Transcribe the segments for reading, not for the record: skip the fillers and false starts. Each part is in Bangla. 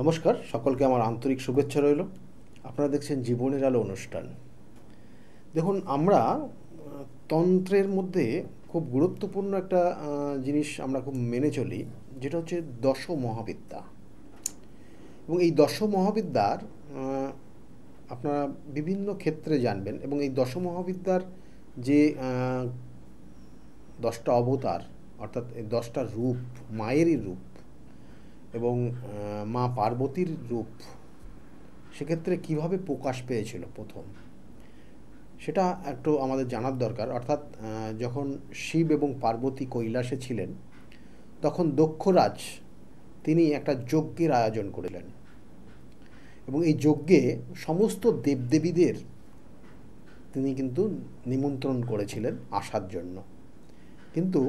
নমস্কার, সকলকে আমার আন্তরিক শুভেচ্ছা রইল। আপনারা দেখছেন জীবনের আলো অনুষ্ঠান। দেখুন, আমরা তন্ত্রের মধ্যে খুব গুরুত্বপূর্ণ একটা জিনিস আমরা খুব মেনে চলি, যেটা হচ্ছে দশ মহাবিদ্যা। এবং এই দশ মহাবিদ্যার আপনারা বিভিন্ন ক্ষেত্রে জানবেন। এবং এই দশ মহাবিদ্যার যে 10টা অবতার, অর্থাৎ এই 10টা রূপ, মায়েরই রূপ এবং মা পার্বতীর রূপ, সেক্ষেত্রে কিভাবে প্রকাশ পেয়েছিল প্রথম, সেটা একটু আমাদের জানার দরকার। অর্থাৎ যখন শিব এবং পার্বতী কৈলাসে ছিলেন, তখন দক্ষরাজ তিনি একটা যজ্ঞের আয়োজন করিলেন এবং এই যজ্ঞে সমস্ত দেবদেবীদের তিনি কিন্তু নিমন্ত্রণ করেছিলেন আসার জন্য। কিন্তু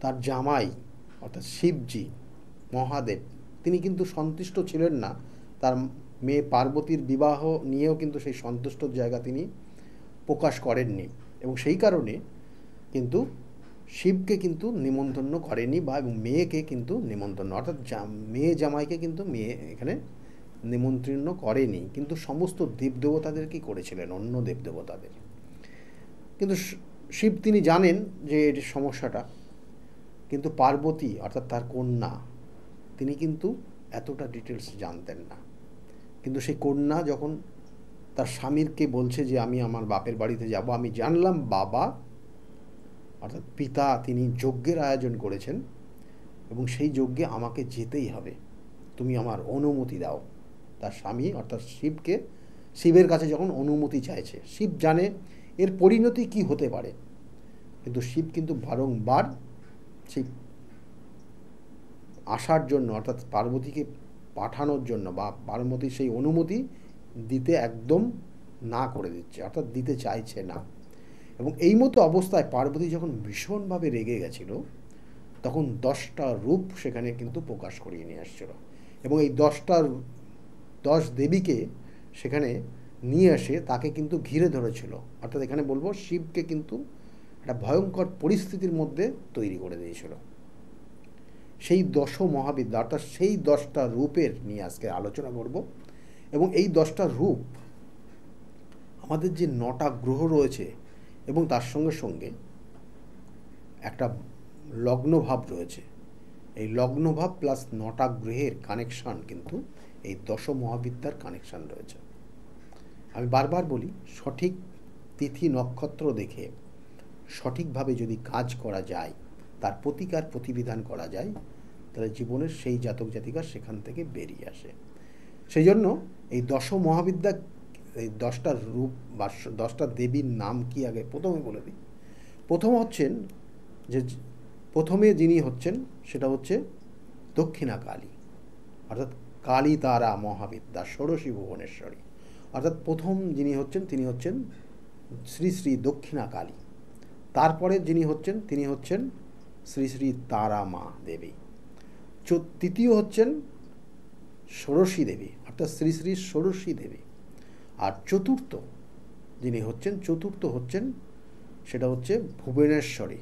তার জামাই অর্থাৎ শিবজি মহাদেব তিনি কিন্তু সন্তুষ্ট ছিলেন না। তার মেয়ে পার্বতীর বিবাহ নিয়েও কিন্তু সেই সন্তুষ্টর জায়গা তিনি প্রকাশ করেননি এবং সেই কারণে কিন্তু শিবকে কিন্তু নিমন্ত্রণ করেনি বা এবং মেয়েকে কিন্তু নিমন্ত্রণ, অর্থাৎ মেয়ে জামাইকে কিন্তু মেয়ে এখানে নিমন্ত্রণ করেনি, কিন্তু সমস্ত দেবদেবতাদেরকে করেছিলেন, অন্য দেবদেবতাদের। কিন্তু শিব তিনি জানেন যে এর সমস্যাটা, কিন্তু পার্বতী অর্থাৎ তার কন্যা তিনি কিন্তু এতটা ডিটেলস জানতেন না। কিন্তু সেই কন্যা যখন তার স্বামীরকে বলছে যে আমি আমার বাপের বাড়িতে যাব, আমি জানলাম বাবা অর্থাৎ পিতা তিনি যজ্ঞের আয়োজন করেছেন এবং সেই যজ্ঞে আমাকে যেতেই হবে, তুমি আমার অনুমতি দাও। তার স্বামী অর্থাৎ শিবের কাছে যখন অনুমতি চাইছে, শিব জানে এর পরিণতি কি হতে পারে, কিন্তু শিব কিন্তু বারংবার সেই আসার জন্য অর্থাৎ পার্বতীকে পাঠানোর জন্য বা পার্বতীর সেই অনুমতি দিতে একদম না করে দিচ্ছে, অর্থাৎ দিতে চাইছে না। এবং এই মতো অবস্থায় পার্বতী যখন ভীষণভাবে রেগে গেছিল, তখন 10টা রূপ সেখানে কিন্তু প্রকাশ করিয়ে নিয়ে আসছিল এবং এই 10 দেবীকে সেখানে নিয়ে এসে তাকে কিন্তু ঘিরে ধরেছিল। অর্থাৎ এখানে বলবো শিবকে কিন্তু একটা ভয়ঙ্কর পরিস্থিতির মধ্যে তৈরি করে দিয়েছিল। সেই দশ মহাবিদ্যা অর্থাৎ সেই 10টা রূপের নিয়ে আজকে আলোচনা করব। এবং এই 10টা রূপ আমাদের যে 9টা গ্রহ রয়েছে এবং তার সঙ্গে সঙ্গে একটা লগ্নভাব রয়েছে, এই লগ্নভাব প্লাস 9টা গ্রহের কানেকশান কিন্তু এই দশ মহাবিদ্যার কানেকশান রয়েছে। আমি বারবার বলি, সঠিক তিথি নক্ষত্র দেখে সঠিকভাবে যদি কাজ করা যায়, তার প্রতিকার প্রতিবিধান করা যায়, তাহলে জীবনের সেই জাতক জাতিকা সেখান থেকে বেরিয়ে আসে। সেই জন্য এই দশ মহাবিদ্যা, এই 10টা রূপ বা 10টা দেবীর নাম কি আগে প্রথমে বলে দিই। প্রথমে যিনি হচ্ছেন সেটা হচ্ছে দক্ষিণা কালী, অর্থাৎ কালী তারা মহাবিদ্যা ষোড়শী ভুবনেশ্বরী। অর্থাৎ প্রথম যিনি হচ্ছেন তিনি হচ্ছেন শ্রী শ্রী দক্ষিণা কালী। তারপরে যিনি হচ্ছেন তিনি হচ্ছেন শ্রী শ্রী তারা মা দেবী। তৃতীয় হচ্ছেন ষোড়শী দেবী অর্থাৎ শ্রী শ্রী ষোড়শী দেবী। আর চতুর্থ হচ্ছেন সেটা হচ্ছে ভুবনেশ্বরী,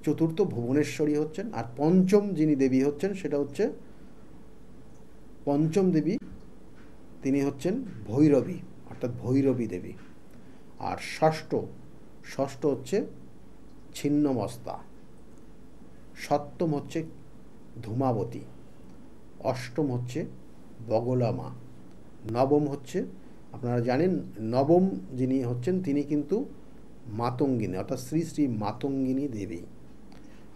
চতুর্থ ভুবনেশ্বরী হচ্ছেন। আর পঞ্চম যিনি দেবী হচ্ছেন সেটা হচ্ছে পঞ্চম দেবী, তিনি হচ্ছেন ভৈরবী অর্থাৎ ভৈরবী দেবী। আর ষষ্ঠ হচ্ছে ছিন্নমস্তা, সপ্তম হচ্ছে ধূমাবতী, অষ্টম হচ্ছে বগলা মা, নবম হচ্ছে আপনারা জানেন নবম যিনি হচ্ছেন তিনি কিন্তু মাতঙ্গিনী অর্থাৎ শ্রী শ্রী মাতঙ্গিনী দেবী।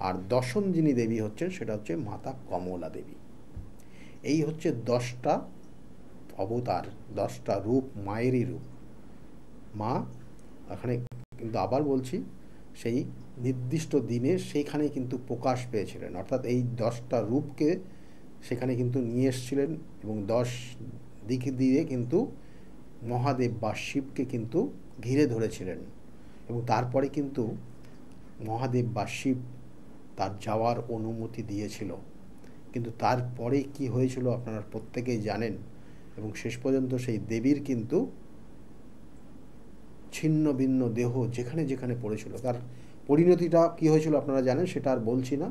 আর দশম যিনি দেবী হচ্ছেন সেটা হচ্ছে মাতা কমলা দেবী। এই হচ্ছে 10টা অবতার, 10টা রূপ, মায়েরই রূপ। মা এখানে কিন্তু আবার বলছি, সেই নির্দিষ্ট দিনে সেইখানে কিন্তু প্রকাশ পেয়েছিলেন, অর্থাৎ এই 10টা রূপকে সেখানে কিন্তু নিয়ে এসেছিলেন এবং 10 দিক দিয়ে কিন্তু মহাদেব বা শিবকে কিন্তু ঘিরে ধরেছিলেন। এবং তারপরে কিন্তু মহাদেব বা শিব তার যাওয়ার অনুমতি দিয়েছিল, কিন্তু তারপরে কি হয়েছিল আপনারা প্রত্যেকেই জানেন। এবং শেষ পর্যন্ত সেই দেবীর কিন্তু ছিন্ন ভিন্ন দেহ যেখানে যেখানে পড়েছিল, তার পরিণতিটা কী হয়েছিল আপনারা জানেন, সেটা আর বলছি না।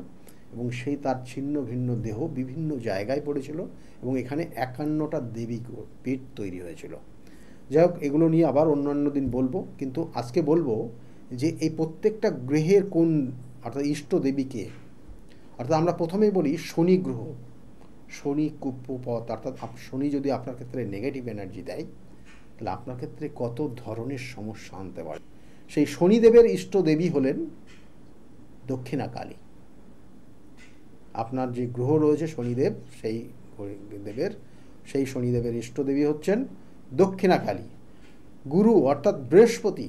এবং সেই তার ছিন্ন ভিন্ন দেহ বিভিন্ন জায়গায় পড়েছিল এবং এখানে 51টা দেবী পীঠ তৈরি হয়েছিল। যাই হোক, এগুলো নিয়ে আবার অন্যান্য দিন বলবো, কিন্তু আজকে বলবো যে এই প্রত্যেকটা গ্রহের কোন অর্থাৎ ইষ্ট দেবীকে, অর্থাৎ আমরা প্রথমেই বলি শনি গ্রহ, শনি কুপপথ, অর্থাৎ শনি যদি আপনার ক্ষেত্রে নেগেটিভ এনার্জি দেয় তাহলে আপনার ক্ষেত্রে কত ধরনের সমস্যা আনতে পারে। সেই শনিদেবের ইষ্ট দেবী হলেন দক্ষিণা কালী। আপনার যে গ্রহ রয়েছে শনিদেব, সেই শনিদেবের ইষ্ট দেবী হচ্ছেন দক্ষিণা কালী। গুরু অর্থাৎ বৃহস্পতি,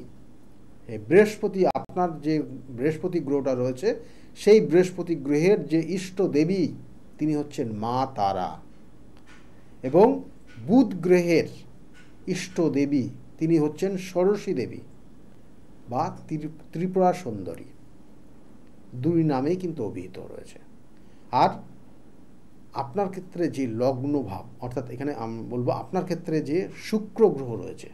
এই বৃহস্পতি, আপনার যে বৃহস্পতি গ্রহটা রয়েছে সেই বৃহস্পতি গ্রহের যে ইষ্ট দেবী তিনি হচ্ছেন মা তারা। এবং বুধ গ্রহের ইষ্ট দেবী তিনি হচ্ছেন ষোড়শী দেবী বা ত্রিপুরা সুন্দরী, দুই নামেই কিন্তু অভিহিত রয়েছে। আর আপনার ক্ষেত্রে যে লগ্ন ভাব, অর্থাৎ এখানে আমি বলবো আপনার ক্ষেত্রে যে শুক্র গ্রহ রয়েছে,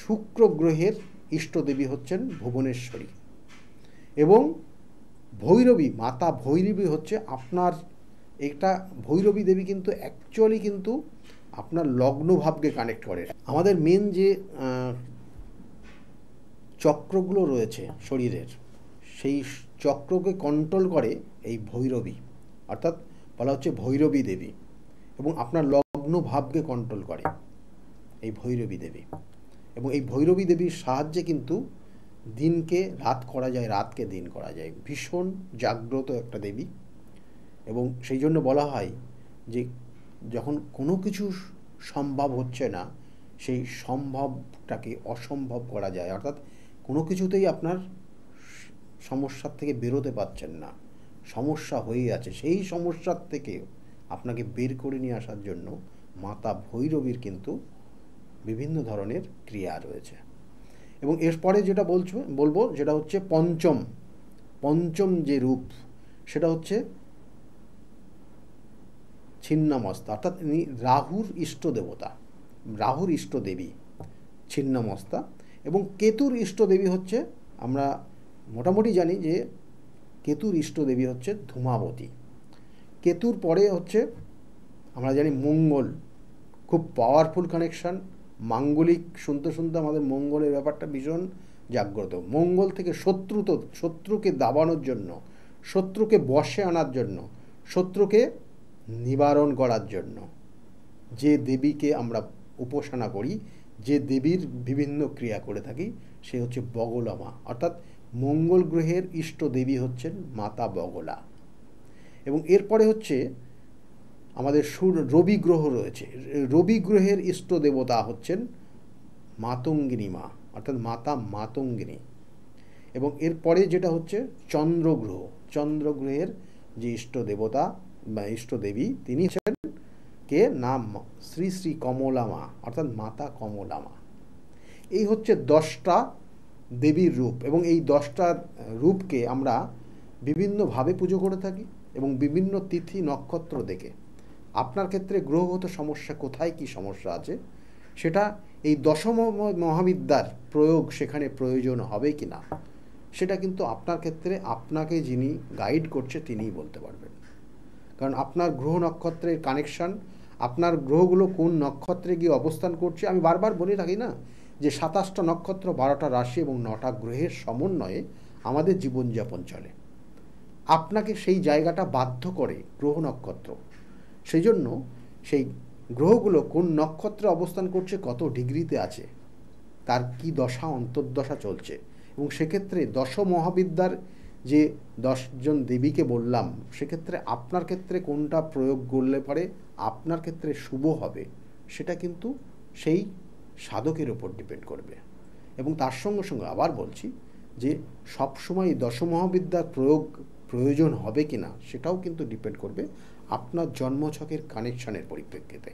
শুক্র গ্রহের ইষ্ট দেবী হচ্ছেন ভুবনেশ্বরী। এবং ভৈরবী, মাতা ভৈরবী হচ্ছে আপনার, এটা ভৈরবী দেবী কিন্তু অ্যাকচুয়ালি কিন্তু আপনার লগ্ন ভাবকে কানেক্ট করে। আমাদের মেন যে চক্রগুলো রয়েছে শরীরের, সেই চক্রকে কন্ট্রোল করে এই ভৈরবী, অর্থাৎ বলা হচ্ছে ভৈরবী দেবী, এবং আপনার লগ্ন ভাবকে কন্ট্রোল করে এই ভৈরবী দেবী। এবং এই ভৈরবী দেবীর সাহায্যে কিন্তু দিনকে রাত করা যায়, রাতকে দিন করা যায়। ভীষণ জাগ্রত একটা দেবী। এবং সেই জন্য বলা হয় যে যখন কোনো কিছু সম্ভব হচ্ছে না, সেই সম্ভবটাকে অসম্ভব করা যায়। অর্থাৎ কোনো কিছুতেই আপনার সমস্যার থেকে বেরোতে পারছেন না, সমস্যা হয়ে আছে, সেই সমস্যার থেকে আপনাকে বের করে নিয়ে আসার জন্য মাতা ভৈরবীর কিন্তু বিভিন্ন ধরনের ক্রিয়া রয়েছে। এবং এরপরে যেটা বলবো যেটা হচ্ছে পঞ্চম যে রূপ, সেটা হচ্ছে ছিন্নমস্তা, অর্থাৎ ইনি রাহুর ইষ্ট দেবতা, রাহুর ইষ্ট দেবী ছিন্নমস্তা। এবং কেতুর ইষ্ট দেবী হচ্ছে, আমরা মোটামুটি জানি যে কেতুর ইষ্ট দেবী হচ্ছে ধূমাবতী। কেতুর পরে হচ্ছে আমরা জানি মঙ্গল, খুব পাওয়ারফুল কানেকশান, মাঙ্গলিক শুনতে শুনতে আমাদের মঙ্গলের ব্যাপারটা ভীষণ জাগ্রত। মঙ্গল থেকে শত্রুকে দাবানোর জন্য, শত্রুকে বশে আনার জন্য, শত্রুকে নিবারণ করার জন্য যে দেবীকে আমরা উপাসনা করি, যে দেবীর বিভিন্ন ক্রিয়া করে থাকি, সে হচ্ছে বগলা মা। অর্থাৎ মঙ্গল গ্রহের ইষ্ট দেবী হচ্ছেন মাতা বগলা। এবং এরপরে হচ্ছে আমাদের রবি গ্রহ রয়েছে, রবি গ্রহের ইষ্ট দেবতা হচ্ছেন মাতঙ্গিনী মা, অর্থাৎ মাতা মাতঙ্গিনী। এবং এরপরে যেটা হচ্ছে চন্দ্রগ্রহ, চন্দ্রগ্রহের যে ইষ্ট দেবতা বা ইষ্ট দেবী তিনি হচ্ছেন কে নাম শ্রী শ্রী কমলা মা, অর্থাৎ মাতা কমলা মা। এই হচ্ছে 10টা দেবীর রূপ। এবং এই 10টা রূপকে আমরা বিভিন্নভাবে পুজো করে থাকি এবং বিভিন্ন তিথি নক্ষত্র দেখে। আপনার ক্ষেত্রে গ্রহগত সমস্যা কোথায় কি সমস্যা আছে সেটা এই দশম মহাবিদ্যার প্রয়োগ সেখানে প্রয়োজন হবে কি না, সেটা কিন্তু আপনার ক্ষেত্রে আপনাকে যিনি গাইড করছে তিনিই বলতে পারবেন। কারণ আপনার গ্রহ নক্ষত্রের কানেকশান, আপনার গ্রহগুলো কোন নক্ষত্রে গিয়ে অবস্থান করছে, আমি বারবার বলে থাকি না যে 27টা নক্ষত্র, 12টা রাশি এবং 9টা গ্রহের সমন্বয়ে আমাদের জীবনযাপন চলে। আপনাকে সেই জায়গাটা বাধ্য করে গ্রহ নক্ষত্র। সেই জন্য সেই গ্রহগুলো কোন নক্ষত্রে অবস্থান করছে, কত ডিগ্রিতে আছে, তার কি দশা অন্তর্দশা চলছে। এবং সেক্ষেত্রে দশ মহাবিদ্যার যে 10জন দেবীকে বললাম, সেক্ষেত্রে আপনার ক্ষেত্রে কোনটা প্রয়োগ করলে পরে আপনার ক্ষেত্রে শুভ হবে, সেটা কিন্তু সেই সাধকের ওপর ডিপেন্ড করবে। এবং তার সঙ্গে সঙ্গে আবার বলছি যে সবসময় দশ মহাবিদ্যার প্রয়োজন হবে কি না, সেটাও কিন্তু ডিপেন্ড করবে আপনার জন্মছকের কানেকশানের পরিপ্রেক্ষিতে।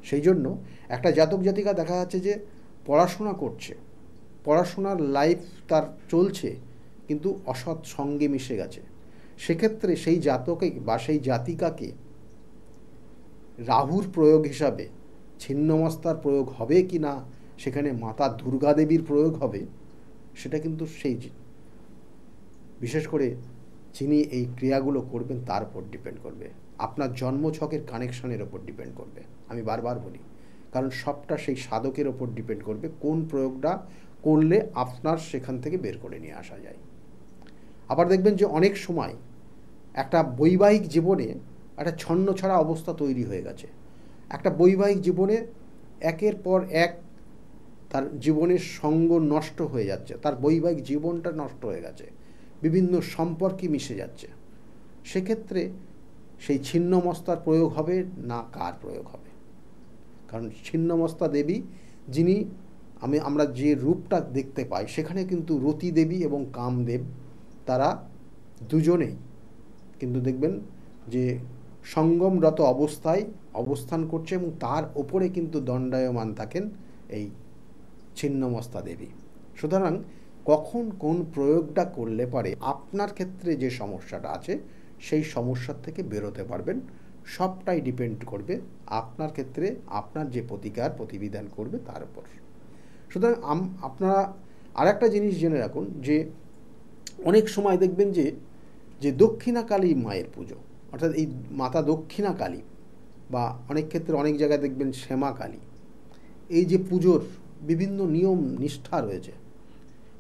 সেই জন্য একটা জাতক জাতিকা দেখা যাচ্ছে যে পড়াশোনা করছে, পড়াশোনার লাইফ তার চলছে, কিন্তু অসৎ সঙ্গে মিশে গেছে। সেক্ষেত্রে সেই জাতকে বা সেই জাতিকাকে রাহুর প্রয়োগ হিসাবে ছিন্নমস্তার প্রয়োগ হবে কি না, সেখানে মাতা দুর্গা দেবীর প্রয়োগ হবে, সেটা কিন্তু সেই বিশেষ করে যিনি এই ক্রিয়াগুলো করবেন তার উপর ডিপেন্ড করবে, আপনার জন্মছকের কানেকশনের ওপর ডিপেন্ড করবে। আমি বারবার বলি, কারণ সবটা সেই সাধকের ওপর ডিপেন্ড করবে কোন প্রয়োগটা করলে আপনার সেখান থেকে বের করে নিয়ে আসা যায়। আবার দেখবেন যে অনেক সময় একটা বৈবাহিক জীবনে একটা ছন্নছাড়া অবস্থা তৈরি হয়ে গেছে। একটা বৈবাহিক জীবনে একের পর এক তার জীবনের সঙ্গ নষ্ট হয়ে যাচ্ছে, তার বৈবাহিক জীবনটা নষ্ট হয়ে গেছে, বিভিন্ন সম্পর্কে মিশে যাচ্ছে। সেক্ষেত্রে সেই ছিন্নমস্তার প্রয়োগ হবে না কার প্রয়োগ হবে? কারণ ছিন্নমস্তা দেবী যিনি আমরা যে রূপটা দেখতে পাই সেখানে কিন্তু রতি দেবী এবং কামদেব তারা দুজনেই কিন্তু দেখবেন যে সঙ্গমরত অবস্থায় অবস্থান করছে এবং তার ওপরে কিন্তু দণ্ডায়মান থাকেন এই ছিন্নমস্তা দেবী। সুতরাং কখন কোন প্রয়োগটা করলে পারে আপনার ক্ষেত্রে যে সমস্যাটা আছে সেই সমস্যার থেকে বেরোতে পারবেন, সবটাই ডিপেন্ড করবে আপনার ক্ষেত্রে আপনার যে প্রতিকার প্রতিবিধান করবে তার উপর। সুতরাং আপনারা আরেকটা জিনিস জেনে রাখুন যে অনেক সময় দেখবেন যে দক্ষিণাকালী মায়ের পুজো, অর্থাৎ এই মাতা দক্ষিণাকালী বা অনেক ক্ষেত্রে অনেক জায়গায় দেখবেন শ্যামা কালী, এই যে পুজোর বিভিন্ন নিয়ম নিষ্ঠা রয়েছে।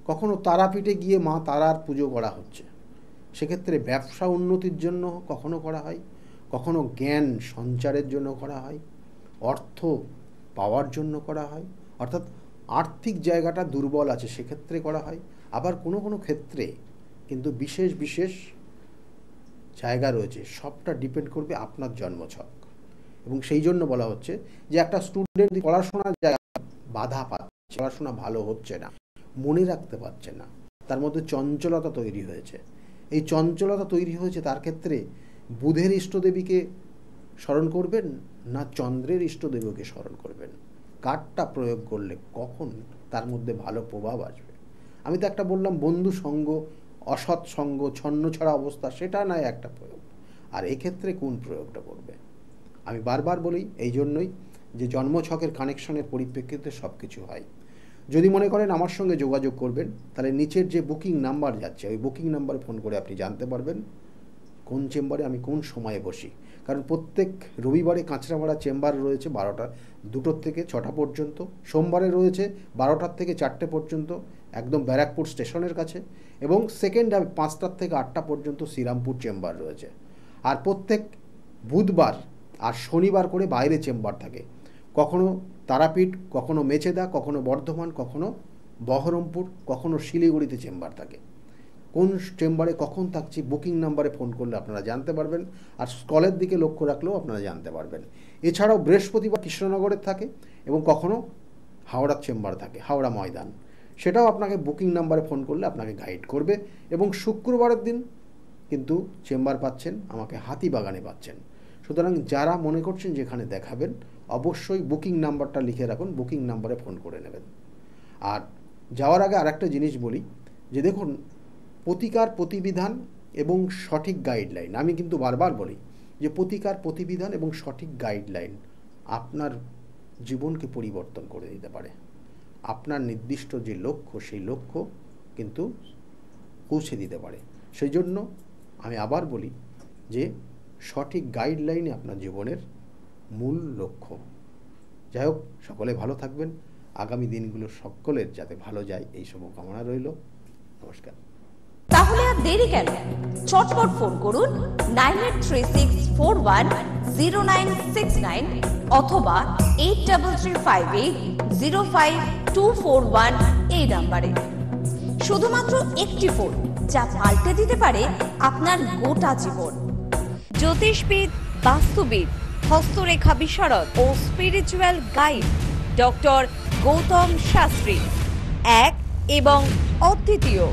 কখনো তারাপীঠে গিয়ে মা তারার পুজো করা হচ্ছে, সেক্ষেত্রে ব্যবসা উন্নতির জন্য কখনো করা হয়, কখনো জ্ঞান সঞ্চারের জন্য করা হয়, অর্থ পাওয়ার জন্য করা হয়, অর্থাৎ আর্থিক জায়গাটা দুর্বল আছে সেক্ষেত্রে করা হয়। আবার কোনো কোনো ক্ষেত্রে কিন্তু বিশেষ বিশেষ জায়গা রয়েছে, সবটা ডিপেন্ড করবে আপনার জন্মছক। এবং সেই জন্য বলা হচ্ছে যে একটা স্টুডেন্ট পড়াশোনার জায়গা বাধা পাচ্ছে, পড়াশোনা ভালো হচ্ছে না, মনে রাখতে পারছে না, তার মধ্যে চঞ্চলতা তৈরি হয়েছে। এই চঞ্চলতা তৈরি হয়েছে তার ক্ষেত্রে বুধের ইষ্টদেবীকে স্মরণ করবেন না চন্দ্রের ইষ্টদেবীকে স্মরণ করবেন? কারটা প্রয়োগ করলে কখন তার মধ্যে ভালো প্রভাব আসবে? আমি তো একটা বললাম বন্ধু সঙ্গ, অসৎ সঙ্গ, ছন্নছাড়া অবস্থা, সেটা নয় একটা প্রয়োগ। আর এক্ষেত্রে কোন প্রয়োগটা করবে? আমি বারবার বলি এই জন্যই যে জন্মছকের কানেকশনের পরিপ্রেক্ষিতে সব কিছু হয়। যদি মনে করেন আমার সঙ্গে যোগাযোগ করবেন, তাহলে নিচের যে বুকিং নাম্বার যাচ্ছে ওই বুকিং নাম্বারে ফোন করে আপনি জানতে পারবেন কোন চেম্বারে আমি কোন সময়ে বসি। কারণ প্রত্যেক রবিবারে কাঁচরাপাড়া চেম্বার রয়েছে 2টা থেকে 6টা পর্যন্ত, সোমবারে রয়েছে 12টার থেকে 4টে পর্যন্ত একদম ব্যারাকপুর স্টেশনের কাছে, এবং সেকেন্ড 5টার থেকে 8টা পর্যন্ত শ্রীরামপুর চেম্বার রয়েছে। আর প্রত্যেক বুধবার আর শনিবার করে বাইরে চেম্বার থাকে, কখনো তারাপীঠ, কখনো মেচেদা, কখনো বর্ধমান, কখনো বহরমপুর, কখনো শিলিগুড়িতে চেম্বার থাকে। কোন চেম্বারে কখন থাকছি বুকিং নাম্বারে ফোন করলে আপনারা জানতে পারবেন, আর স্কলের দিকে লক্ষ্য রাখলেও আপনারা জানতে পারবেন। এছাড়াও বৃহস্পতিবার কৃষ্ণনগরের থাকে এবং কখনো হাওড়ার চেম্বার থাকে, হাওড়া ময়দান, সেটাও আপনাকে বুকিং নাম্বারে ফোন করলে আপনাকে গাইড করবে। এবং শুক্রবারের দিন কিন্তু চেম্বার পাচ্ছেন আমাকে হাতিবাগানে পাচ্ছেন। সুতরাং যারা মনে করছেন যেখানে দেখাবেন অবশ্যই বুকিং নাম্বারটা লিখে রাখুন, বুকিং নাম্বারে ফোন করে নেবেন। আর যাওয়ার আগে আরেকটা জিনিস বলি যে দেখুন, প্রতিকার প্রতিবিধান এবং সঠিক গাইডলাইন, আমি কিন্তু বারবার বলি যে প্রতিকার প্রতিবিধান এবং সঠিক গাইডলাইন আপনার জীবনকে পরিবর্তন করে দিতে পারে। আপনার নির্দিষ্ট যে লক্ষ্য সেই লক্ষ্য কিন্তু পৌঁছে দিতে পারে। সেই জন্য আমি আবার বলি যে সঠিক গাইডলাইনই আপনার জীবনের মূল লক্ষ্য। যাই হোক, সকলে ভালো থাকবেন, আগামী দিনগুলো সকলের যাতে ভালো যায় এই শুভকামনা রইল। নমস্কার। তাহলে আর দেরি কেন, চটপট ফোন করুন 9836410969 অথবা 8335805241 এই নাম্বারে। শুধুমাত্র একটি ফোন যা পাল্টে দিতে পারে আপনার গোটা জীবন। জ্যোতিষবিদ, বাস্তুবিদ, হস্তরেখা বিশারদ ও spiritual guide doctor Gautam Shastri, এক এবং অদ্বিতীয়।